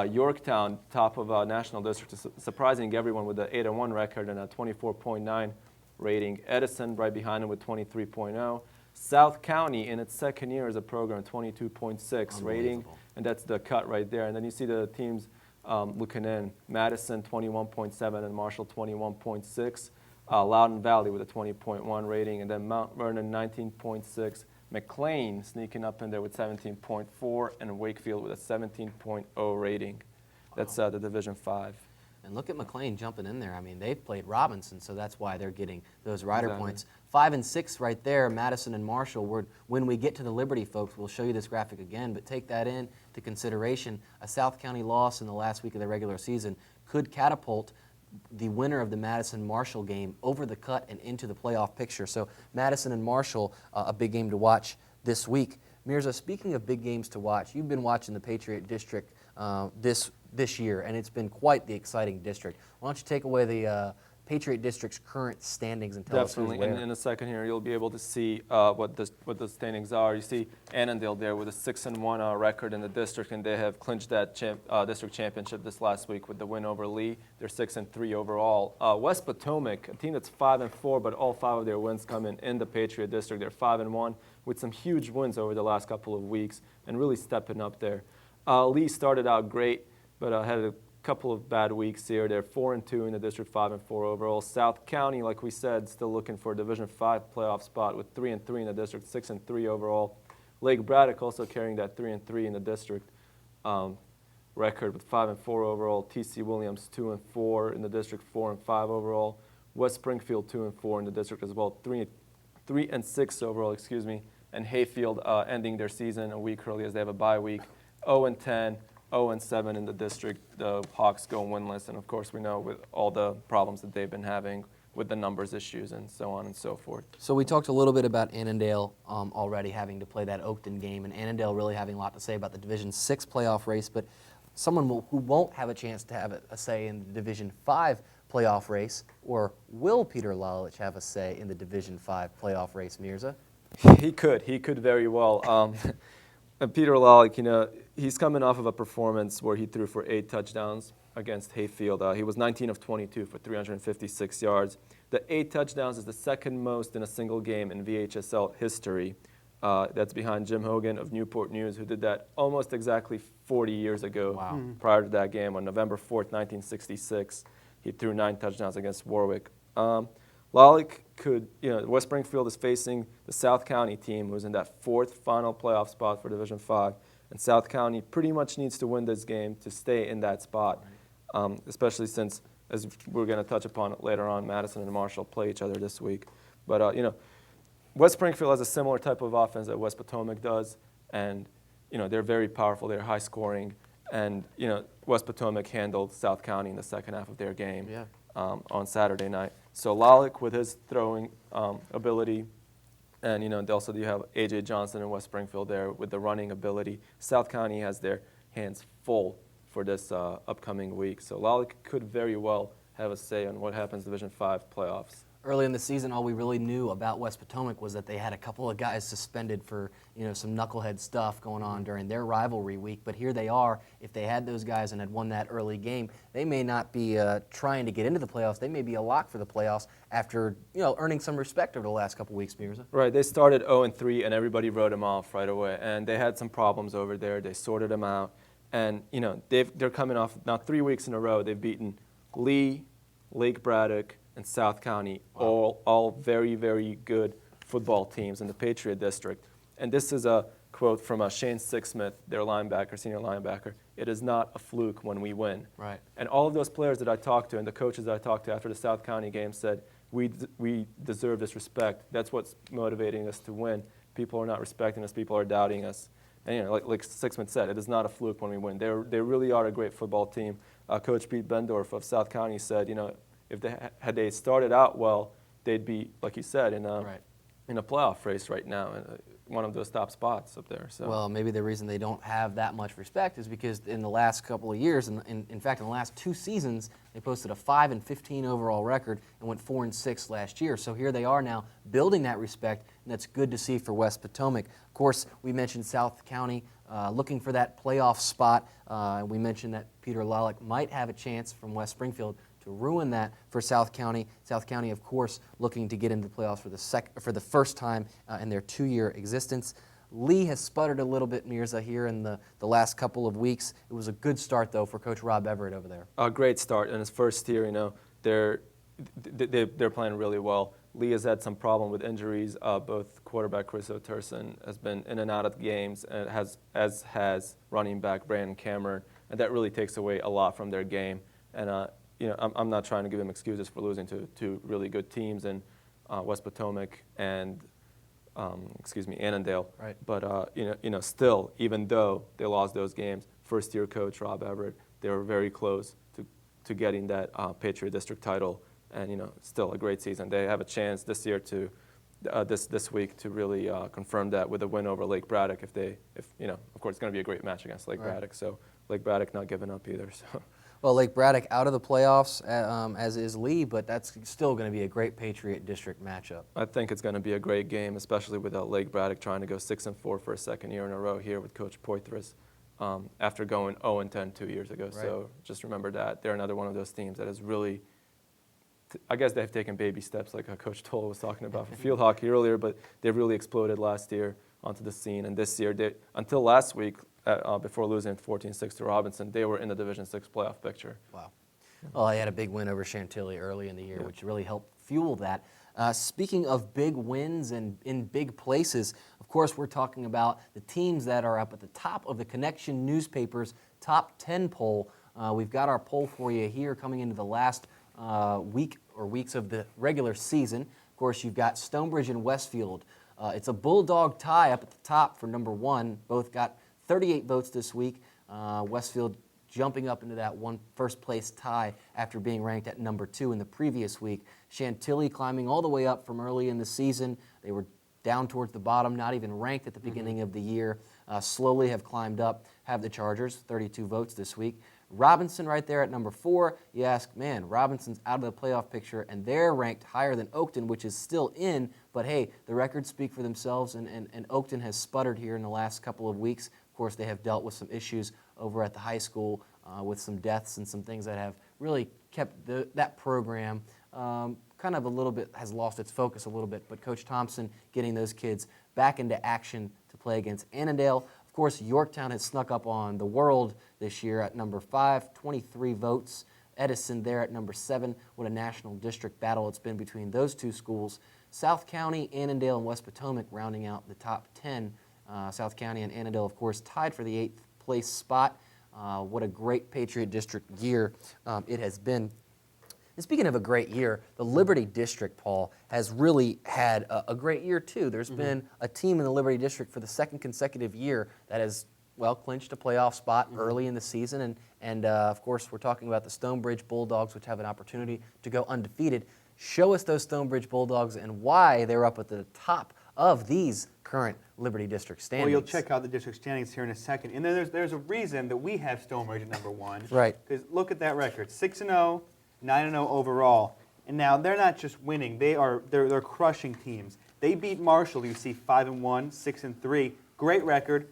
Yorktown, top of National District, surprising everyone with the 8-1 record and a 24.9 rating. Edison right behind them with 23.0. South County in its second year as a program, 22.6 rating, and that's the cut right there. And then you see the teams looking in. Madison 21.7 and Marshall 21.6. Loudoun Valley with a 20.1 rating, and then Mount Vernon 19.6. McLean sneaking up in there with 17.4, and Wakefield with a 17.0 rating. That's the Division 5. And look at McLean jumping in there. I mean, they've played Robinson, so that's why they're getting those rider points. 5 and 6 right there, Madison and Marshall. When we get to the Liberty, folks, we'll show you this graphic again, but take that into consideration. A South County loss in the last week of the regular season could catapult the winner of the Madison-Marshall game over the cut and into the playoff picture. So Madison and Marshall, a big game to watch this week. Mirza, speaking of big games to watch, you've been watching the Patriot District this year, and it's been quite the exciting district. Why don't you take away the Patriot District's current standings and tell us who's where? Definitely. In a second here, you'll be able to see what the standings are. You see Annandale there with a 6-1 record in the district, and they have clinched that district championship this last week with the win over Lee. They're 6-3 overall. West Potomac, a team that's 5-4, but all 5 of their wins come in the Patriot District. They're 5-1 with some huge wins over the last couple of weeks and really stepping up there. Lee started out great, but had a couple of bad weeks here. They're 4-2 in the district, 5-4 overall. South County, like we said, still looking for a Division 5 playoff spot with 3-3 in the district, 6-3 overall. Lake Braddock also carrying that 3-3 in the district record with 5-4 overall. T.C. Williams 2-4 in the district, 4-5 overall. West Springfield 2-4 in the district as well, 3-6 overall, excuse me. And Hayfield ending their season a week early as they have a bye week, 0-10. 0-7 in the district. The Hawks go winless, and of course we know with all the problems that they've been having with the numbers issues and so on and so forth. So we talked a little bit about Annandale already having to play that Oakton game, and Annandale really having a lot to say about the Division 6 playoff race, but someone who won't have a chance to have a say in the Division 5 playoff race, or will Peter Lalich have a say in the Division 5 playoff race, Mirza? He could very well. And Peter Lalich, he's coming off of a performance where he threw for 8 touchdowns against Hayfield. He was 19 of 22 for 356 yards. The 8 touchdowns is the second most in a single game in VHSL history. That's behind Jim Hogan of Newport News, who did that almost exactly 40 years ago. Wow. Prior to that game on November 4th, 1966. He threw 9 touchdowns against Warwick. Lalick could, West Springfield is facing the South County team, who's in that 4th final playoff spot for Division V. And South County pretty much needs to win this game to stay in that spot, especially since, as we're going to touch upon it later on, Madison and Marshall play each other this week. But, West Springfield has a similar type of offense that West Potomac does, and, they're very powerful. They're high scoring. And, West Potomac handled South County in the second half of their game on Saturday night. So Lalick with his throwing ability, and also you have A.J. Johnson and West Springfield there with the running ability. South County has their hands full for this upcoming week. So Lalick could very well have a say on what happens Division V playoffs. Early in the season, all we really knew about West Potomac was that they had a couple of guys suspended for, some knucklehead stuff going on during their rivalry week. But here they are. If they had those guys and had won that early game, they may not be trying to get into the playoffs. They may be a lock for the playoffs after, earning some respect over the last couple weeks, Mirza. Right. They started 0-3, and everybody wrote them off right away. And they had some problems over there. They sorted them out. And, they're coming off now 3 weeks in a row. They've beaten Lee, Lake Braddock, and South County, all very, very good football teams in the Patriot District. And this is a quote from Shane Sixsmith, their linebacker, senior linebacker. "It is not a fluke when we win." Right. And all of those players that I talked to and the coaches that I talked to after the South County game said, we deserve this respect. That's what's motivating us to win. People are not respecting us. People are doubting us. And, like Sixsmith said, it is not a fluke when we win. They really are a great football team. Coach Pete Bendorf of South County said, if had they started out well, they'd be, like you said, in a playoff race right now, in one of those top spots up there. So. Well, maybe the reason they don't have that much respect is because in the last couple of years, in fact, in the last 2 seasons, they posted a 5-15 overall record and went 4-6 last year. So here they are now building that respect, and that's good to see for West Potomac. Of course, we mentioned South County looking for that playoff spot. We mentioned that Peter Lalick might have a chance from West Springfield to ruin that for South County. South County, of course, looking to get into the playoffs for the first time in their 2-year existence. Lee has sputtered a little bit, Mirza, here in the last couple of weeks. It was a good start, though, for Coach Rob Everett over there. A great start in his first year. They're playing really well. Lee has had some problem with injuries. Both quarterback Chris O'Turson has been in and out of games, and as has running back Brandon Cameron, and that really takes away a lot from their game. And I'm not trying to give them excuses for losing to 2 really good teams in West Potomac and Annandale. Right. But still, even though they lost those games, first-year coach Rob Everett, they were very close to getting that Patriot District title, and still a great season. They have a chance this year to this week to really confirm that with a win over Lake Braddock. Of course, it's going to be a great match against Lake Braddock. So Lake Braddock not giving up either. So. Well, Lake Braddock out of the playoffs, as is Lee, but that's still going to be a great Patriot District matchup. I think it's going to be a great game, especially with Lake Braddock trying to go 6-4 for a second year in a row here with Coach Poitras after going 0-10 2 years ago. Right. So just remember that. They're another one of those teams that is really, I guess they've taken baby steps like Coach Toll was talking about for field hockey earlier, but they really exploded last year onto the scene. And this year, until last week, before losing 14-6 to Robinson, they were in the Division VI playoff picture. Wow. Well, they had a big win over Chantilly early in the year, which really helped fuel that. Speaking of big wins and in big places, of course, we're talking about the teams that are up at the top of the Connection newspaper's top 10 poll. We've got our poll for you here coming into the last week or weeks of the regular season. Of course, you've got Stonebridge and Westfield. It's a bulldog tie up at the top for number 1. Both got 38 votes this week. Westfield jumping up into that first place tie after being ranked at number 2 in the previous week. Chantilly climbing all the way up from early in the season. They were down towards the bottom, not even ranked at the beginning of the year. Slowly have climbed up, have the Chargers, 32 votes this week. Robinson right there at number 4. You ask, man, Robinson's out of the playoff picture, and they're ranked higher than Oakton, which is still in. But hey, the records speak for themselves, and Oakton has sputtered here in the last couple of weeks. Of course, they have dealt with some issues over at the high school with some deaths and some things that have really kept that program kind of a little bit, has lost its focus a little bit. But Coach Thompson getting those kids back into action to play against Annandale. Of course, Yorktown has snuck up on the world this year at number 5, 23 votes. Edison there at number 7. What a national district battle it's been between those two schools. South County, Annandale, and West Potomac rounding out the top 10. South County and Annandale, of course, tied for the 8th place spot. What a great Patriot District year it has been. And speaking of a great year, the Liberty District, Paul, has really had a great year too. There's been a team in the Liberty District for the second consecutive year that has, well, clinched a playoff spot early in the season. And of course, we're talking about the Stonebridge Bulldogs, which have an opportunity to go undefeated. Show us those Stonebridge Bulldogs and why they're up at the top of these current Liberty District standings. Well, you'll check out the district standings here in a second. And then there's a reason that we have Stonebridge at number 1. Right. Because look at that record, 6-0, 9-0 overall. And now they're not just winning; they're crushing teams. They beat Marshall. You see, 5-1, 6-3, great record.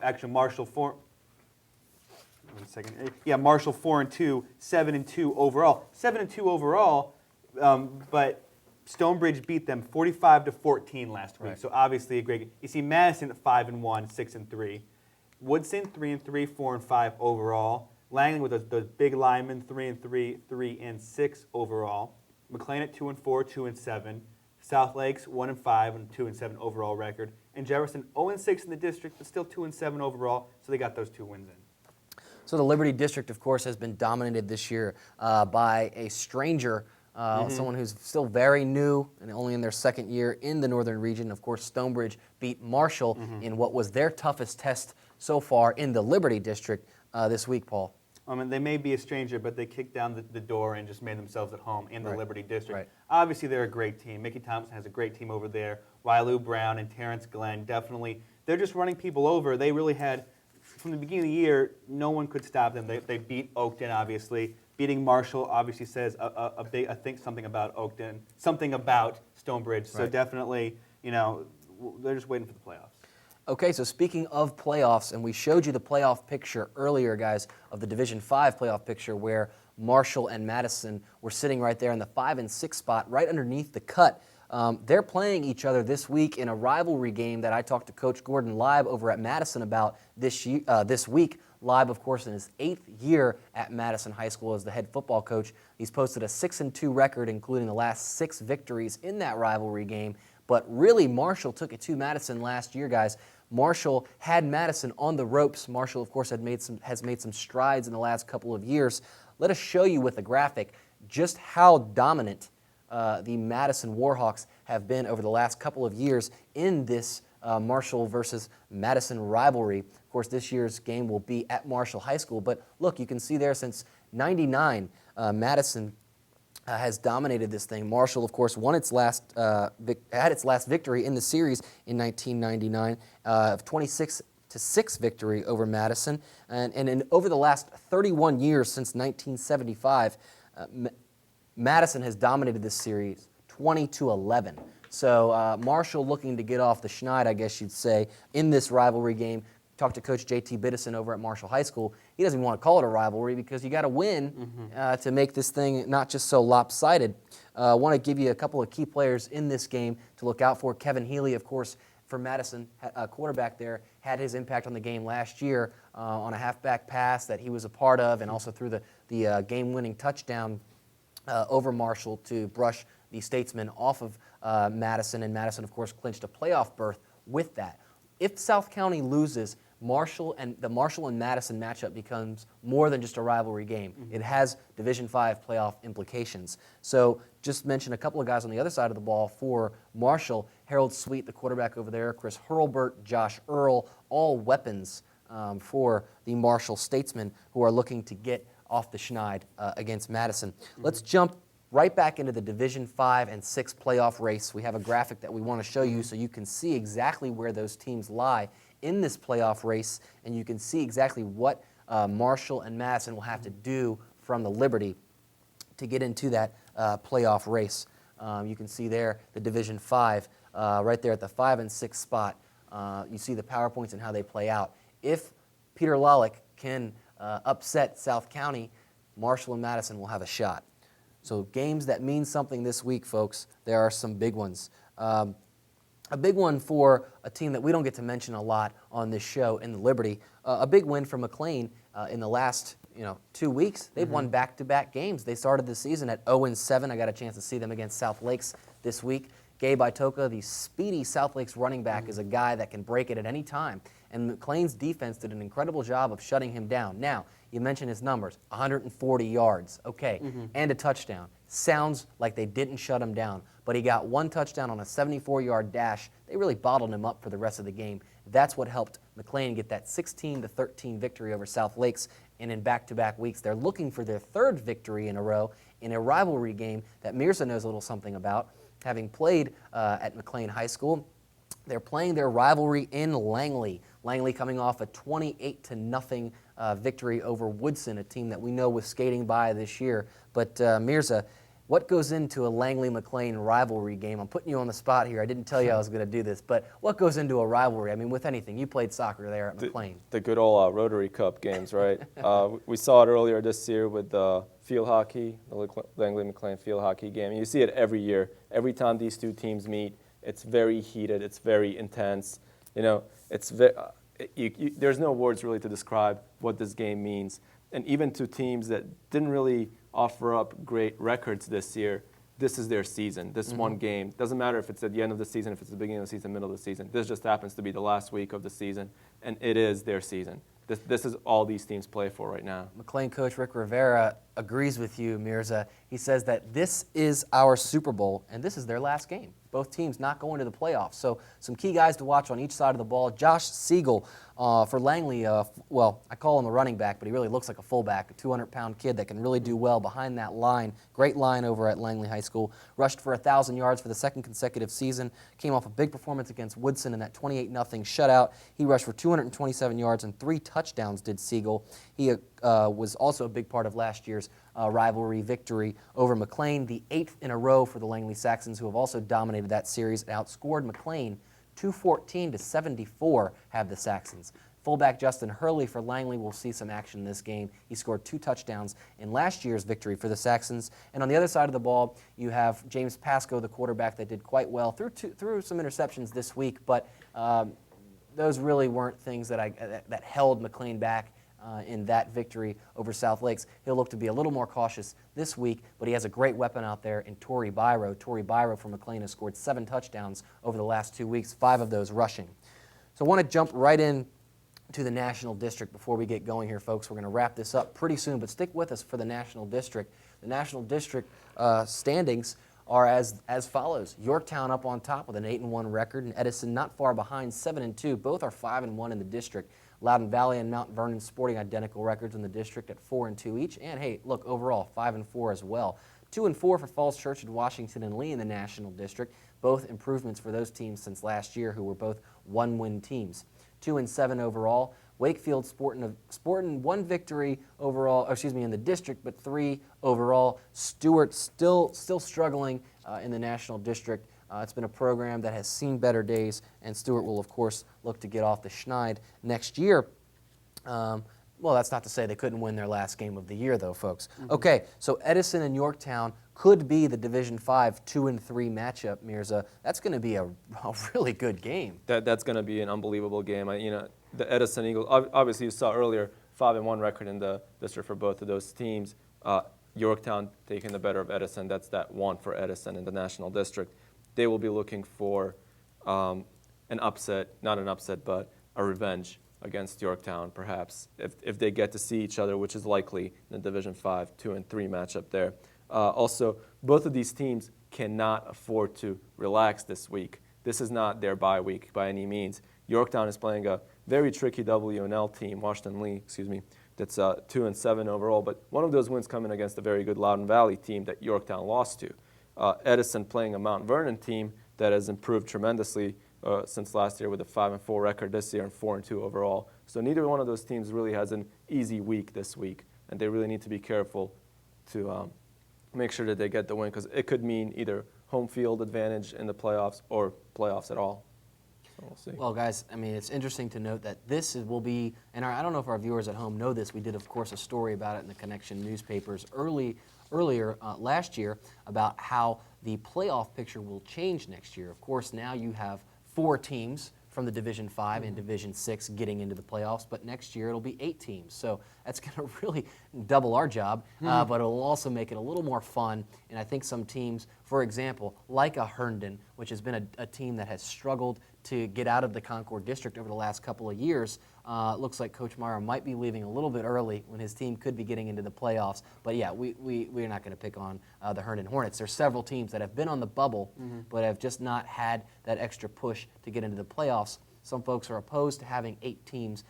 Actually, Marshall 4. 1 second. Yeah, Marshall 4-2, 7-2 overall. 7-2 overall, but Stonebridge beat them 45-14 last week. Right. So obviously a great. You see, Madison at 5-1, 6-3. Woodson 3-3, 4-5 overall. Langley with those big linemen 3-3, 3-6 overall. McLean at 2-4, 2-7. South Lakes 1-5 and 2-7 overall record. And Jefferson 0-6 in the district, but still 2-7 overall. So they got those 2 wins in. So the Liberty District, of course, has been dominated this year by a stranger, someone who's still very new and only in their second year in the northern region. Of course, Stonebridge beat Marshall in what was their toughest test so far in the Liberty District this week, Paul. They may be a stranger, but they kicked down the door and just made themselves at home in the Liberty District. Right. Obviously, they're a great team. Mickey Thompson has a great team over there. Wyloo Brown and Terrence Glenn, definitely. They're just running people over. They really had, from the beginning of the year, no one could stop them. They beat Oakton, obviously. Beating Marshall obviously says I think something about Oakton, something about Stonebridge. So definitely, they're just waiting for the playoffs. Okay, so speaking of playoffs, and we showed you the playoff picture earlier, guys, of the Division 5 playoff picture where Marshall and Madison were sitting right there in the 5 and 6 spot, right underneath the cut. They're playing each other this week in a rivalry game that I talked to Coach Gordon Lieb over at Madison about this week. Lieb, of course, in his 8th year at Madison High School as the head football coach. He's posted a 6-2 record, including the last 6 victories in that rivalry game. But really, Marshall took it to Madison last year, guys. Marshall had Madison on the ropes. Marshall, of course, has made some strides in the last couple of years. Let us show you with a graphic just how dominant the Madison Warhawks have been over the last couple of years in this Marshall versus Madison rivalry. Of course, this year's game will be at Marshall High School. But look, you can see there since '99, Madison has dominated this thing. Marshall, of course, had its last victory in the series in 1999, 26-6 victory over Madison. And over the last 31 years since 1975, Madison has dominated this series 20-11. So Marshall looking to get off the schneid, I guess you'd say, in this rivalry game. Talked to Coach J.T. Biddison over at Marshall High School. He doesn't even want to call it a rivalry because you got to win to make this thing not just so lopsided. I want to give you a couple of key players in this game to look out for. Kevin Healy, of course, for Madison, a quarterback there, had his impact on the game last year on a halfback pass that he was a part of, and also threw the game-winning touchdown over Marshall to brush the Statesmen off of Madison, and Madison, of course, clinched a playoff berth with that. If South County loses, the Marshall and Madison matchup becomes more than just a rivalry game. It has Division 5 playoff implications. So just mention a couple of guys on the other side of the ball for Marshall. Harold Sweet, the quarterback over there, Chris Hurlbert, Josh Earl, all weapons for the Marshall Statesmen who are looking to get off the schneid against Madison. Let's jump right back into the Division 5 and 6 playoff race. We have a graphic that we want to show you so you can see exactly where those teams lie in this playoff race, and you can see exactly what Marshall and Madison will have to do from the Liberty to get into that playoff race. You can see there the Division 5 right there at the 5 and 6 spot. You see the PowerPoints and how they play out. If Peter Lollick can upset South County, Marshall and Madison will have a shot. So games that mean something this week, folks, there are some big ones. A big one for a team that we don't get to mention a lot on this show in the Liberty. A big win for McLean in the last 2 weeks. They've won back-to-back games. They started the season at 0-7. I got a chance to see them against South Lakes this week. Gabe Itoka, the speedy South Lakes running back, is a guy that can break it at any time. And McLean's defense did an incredible job of shutting him down. Now, you mentioned his numbers, 140 yards, okay, and a touchdown. Sounds like they didn't shut him down, but he got one touchdown on a 74-yard dash. They really bottled him up for the rest of the game. That's what helped McLean get that 16-13 victory over South Lakes. And in back-to-back weeks, they're looking for their third victory in a row in a rivalry game that Mirza knows a little something about. Having played at McLean High School, they're playing their rivalry in Langley. Langley coming off a 28-0 victory over Woodson, a team that we know was skating by this year. But Mirza, what goes into a Langley-McLean rivalry game? I'm putting you on the spot here. I didn't tell you I was going to do this, but what goes into a rivalry? I mean, with anything. You played soccer there at McLean. The good old Rotary Cup games, right? We saw it earlier this year with field hockey, the Langley-McLean field hockey game. You see it every year. Every time these two teams meet, it's very heated. It's very intense. There's no words really to describe what this game means. And even to teams that didn't really offer up great records this year, this is their season. This one game. Doesn't matter if it's at the end of the season, if it's the beginning of the season, middle of the season. This just happens to be the last week of the season, and it is their season. This is all these teams play for right now. McLean coach Rick Rivera agrees with you, Mirza. He says that this is our Super Bowl, and this is their last game. Both teams not going to the playoffs. So some key guys to watch on each side of the ball. Josh Siegel for Langley, well, I call him a running back, but he really looks like a fullback, a 200-pound kid that can really do well behind that line. Great line over at Langley High School. Rushed for 1,000 yards for the second consecutive season. Came off a big performance against Woodson in that 28-0 shutout. He rushed for 227 yards and 3 touchdowns, did Siegel. He was also a big part of last year's rivalry victory over McLean, the 8th in a row for the Langley Saxons, who have also dominated that series and outscored McLean 214-74 have the Saxons. Fullback Justin Hurley for Langley will see some action in this game. He scored 2 touchdowns in last year's victory for the Saxons. And on the other side of the ball, you have James Pasco, the quarterback that did quite well, threw some interceptions this week, but those really weren't things that held McLean back in that victory over South Lakes. He'll look to be a little more cautious this week, but he has a great weapon out there in Torrey Byro. Torrey Byro from McLean has scored 7 touchdowns over the last 2 weeks, 5 of those rushing. So I want to jump right in to the National District before we get going here, folks. We're going to wrap this up pretty soon, but stick with us for the National District. The National District standings are as follows. Yorktown up on top with an 8-1 record, and Edison not far behind, 7-2. Both are 5-1 in the district. Loudon Valley and Mount Vernon sporting identical records in the district at 4-2 each. And hey, look, overall, 5-4 as well. 2-4 for Falls Church and Washington and Lee in the National District. Both improvements for those teams since last year, who were both one-win teams. 2-7 overall. Wakefield sporting 1 victory overall, in the district, but 3 overall. Stewart still struggling in the National District. It's been a program that has seen better days, and Stewart will, of course, look to get off the schneid next year. Well, that's not to say they couldn't win their last game of the year, though, folks. Okay, so Edison and Yorktown could be the Division 5 2-3 matchup, Mirza. That's going to be a really good game. That's going to be an unbelievable game. The Edison Eagles, obviously you saw earlier, 5-1 record in the district for both of those teams. Yorktown taking the better of Edison. That's that 1 for Edison in the National District. They will be looking for an upset, not an upset, but a revenge against Yorktown, perhaps, if they get to see each other, which is likely in the Division 5 2-3 matchup there. Also, both of these teams cannot afford to relax this week. This is not their bye week by any means. Yorktown is playing a very tricky WNL team, Washington Lee, that's 2-7 overall. But one of those wins coming against a very good Loudon Valley team that Yorktown lost to. Edison playing a Mount Vernon team that has improved tremendously since last year with a 5-4 record this year and 4-2 overall. So neither one of those teams really has an easy week this week, and they really need to be careful to make sure that they get the win, because it could mean either home field advantage in the playoffs or playoffs at all. So we'll see. Well, guys, I mean, it's interesting to note that will be, and I don't know if our viewers at home know this. We did, of course, a story about it in the Connection newspapers earlier last year about how the playoff picture will change next year. Of course, now you have 4 teams from the Division 5 and Division 6 getting into the playoffs, but next year it'll be 8 teams. So that's going to really double our job, but it'll also make it a little more fun. And I think some teams, for example, like a Herndon, which has been a team that has struggled to get out of the Concord District over the last couple of years, looks like Coach Meyer might be leaving a little bit early when his team could be getting into the playoffs. But yeah, we're not going to pick on the Herndon Hornets. There's several teams that have been on the bubble, but have just not had that extra push to get into the playoffs. Some folks are opposed to having 8 teams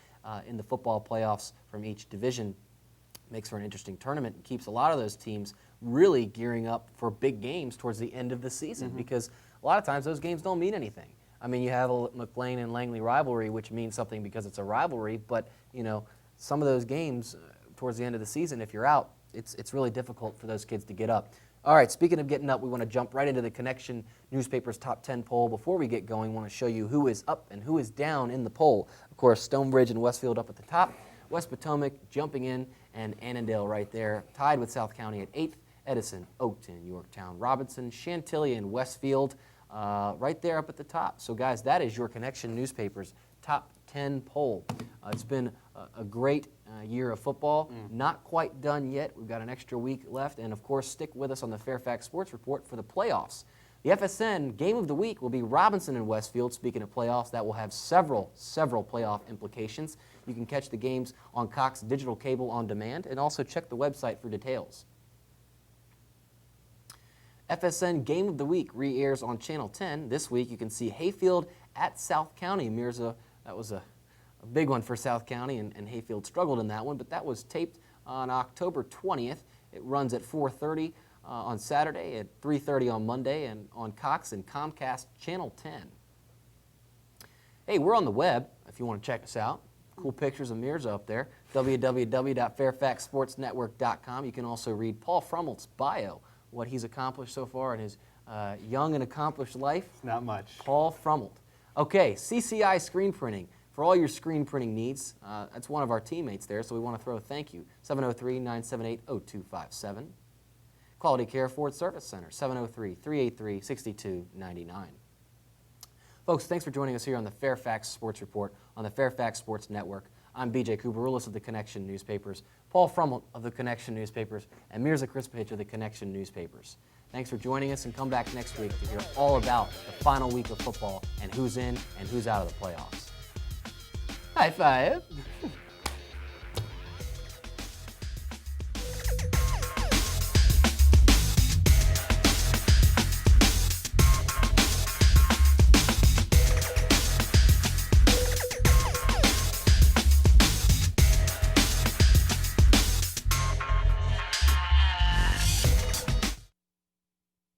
in the football playoffs from each division. Makes for an interesting tournament and keeps a lot of those teams really gearing up for big games towards the end of the season, because a lot of times those games don't mean anything. I mean, you have a McLean and Langley rivalry, which means something because it's a rivalry, but you know, some of those games towards the end of the season, if you're out, it's really difficult for those kids to get up. All right, speaking of getting up, we want to jump right into the Connection Newspaper's Top 10 poll. Before we get going, we want to show you who is up and who is down in the poll. Of course, Stonebridge and Westfield up at the top, West Potomac jumping in, and Annandale right there, tied with South County at 8th, Edison, Oakton, Yorktown, Robinson, Chantilly, and Westfield right there up at the top. So guys, that is your Connection Newspaper's Top 10 poll. It's been a great year of football. Not quite done yet. We've got an extra week left. And of course, stick with us on the Fairfax Sports Report for the playoffs. The FSN Game of the Week will be Robinson and Westfield. Speaking of playoffs, that will have several playoff implications. You can catch the games on Cox Digital Cable on demand, and also check the website for details. FSN Game of the Week re-airs on Channel 10. This week you can see Hayfield at South County. Mirza, that was a big one for South County, and Hayfield struggled in that one, but that was taped on October 20th. It runs at 4:30 on Saturday, at 3:30 on Monday, and on Cox and Comcast Channel 10. Hey, we're on the web if you want to check us out. Cool pictures of Mirza up there, www.fairfaxsportsnetwork.com. You can also read Paul Frummelt's bio, what he's accomplished so far in his young and accomplished life. It's not much. Paul Frummelt. Okay, CCI Screen Printing. For all your screen printing needs, that's one of our teammates there, so we want to throw a thank you. 703-978-0257. Quality Care Ford Service Center, 703-383-6299. Folks, thanks for joining us here on the Fairfax Sports Report on the Fairfax Sports Network. I'm B.J. Kubaroulis of the Connection Newspapers, Paul Frummelt of the Connection Newspapers, and Mirza Krispich of the Connection Newspapers. Thanks for joining us, and come back next week to hear all about the final week of football and who's in and who's out of the playoffs. High five.